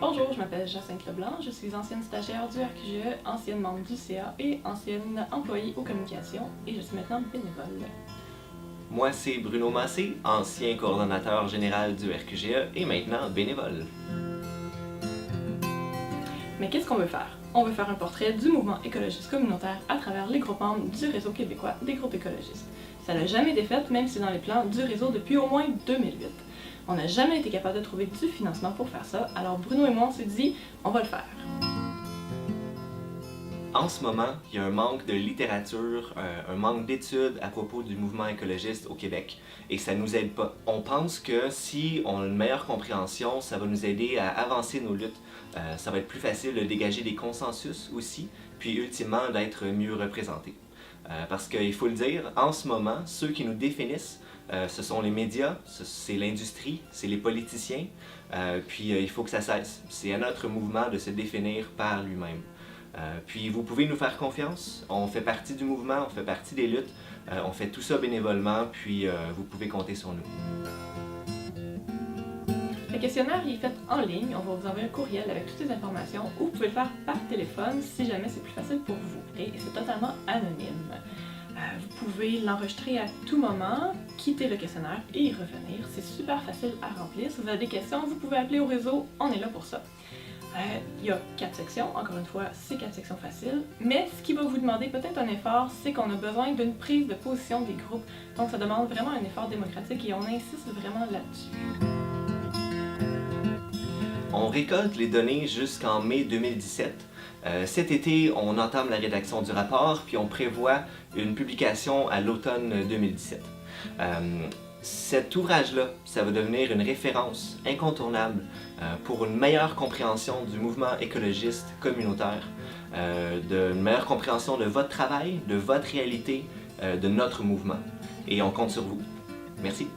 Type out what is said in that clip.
Bonjour, je m'appelle Jacinthe Leblanc, je suis ancienne stagiaire du RQGE, ancienne membre du CA et ancienne employée aux communications et je suis maintenant bénévole. Moi, c'est Bruno Massé, ancien coordonnateur général du RQGE et maintenant bénévole. Mais qu'est-ce qu'on veut faire? On veut faire un portrait du mouvement écologiste communautaire à travers les groupes membres du réseau québécois des groupes écologistes. Ça n'a jamais été fait, même si c'est dans les plans du réseau depuis au moins 2008. On n'a jamais été capable de trouver du financement pour faire ça, alors Bruno et moi on s'est dit, on va le faire. En ce moment, il y a un manque de littérature, un manque d'études à propos du mouvement écologiste au Québec et ça nous aide pas. On pense que si on a une meilleure compréhension, ça va nous aider à avancer nos luttes. Ça va être plus facile de dégager des consensus aussi, puis ultimement d'être mieux représentés. Parce qu'il faut le dire, en ce moment, ceux qui nous définissent, ce sont les médias, c'est l'industrie, c'est les politiciens, puis il faut que ça cesse. C'est à notre mouvement de se définir par lui-même. Puis vous pouvez nous faire confiance, on fait partie du mouvement, on fait partie des luttes, on fait tout ça bénévolement, puis vous pouvez compter sur nous. Le questionnaire il est fait en ligne, on va vous envoyer un courriel avec toutes les informations ou vous pouvez le faire par téléphone si jamais c'est plus facile pour vous. Et c'est totalement anonyme. Vous pouvez l'enregistrer à tout moment, quitter le questionnaire et y revenir. C'est super facile à remplir. Si vous avez des questions, vous pouvez appeler au réseau, on est là pour ça. Il y a 4 sections, encore une fois, c'est 4 sections faciles, mais ce qui va vous demander peut-être un effort, c'est qu'on a besoin d'une prise de position des groupes. Donc ça demande vraiment un effort démocratique et on insiste vraiment là-dessus. On récolte les données jusqu'en mai 2017. Cet été, on entame la rédaction du rapport, puis on prévoit une publication à l'automne 2017. Cet ouvrage-là, ça va devenir une référence incontournable pour une meilleure compréhension du mouvement écologiste communautaire, une meilleure compréhension de votre travail, de votre réalité, de notre mouvement. Et on compte sur vous. Merci.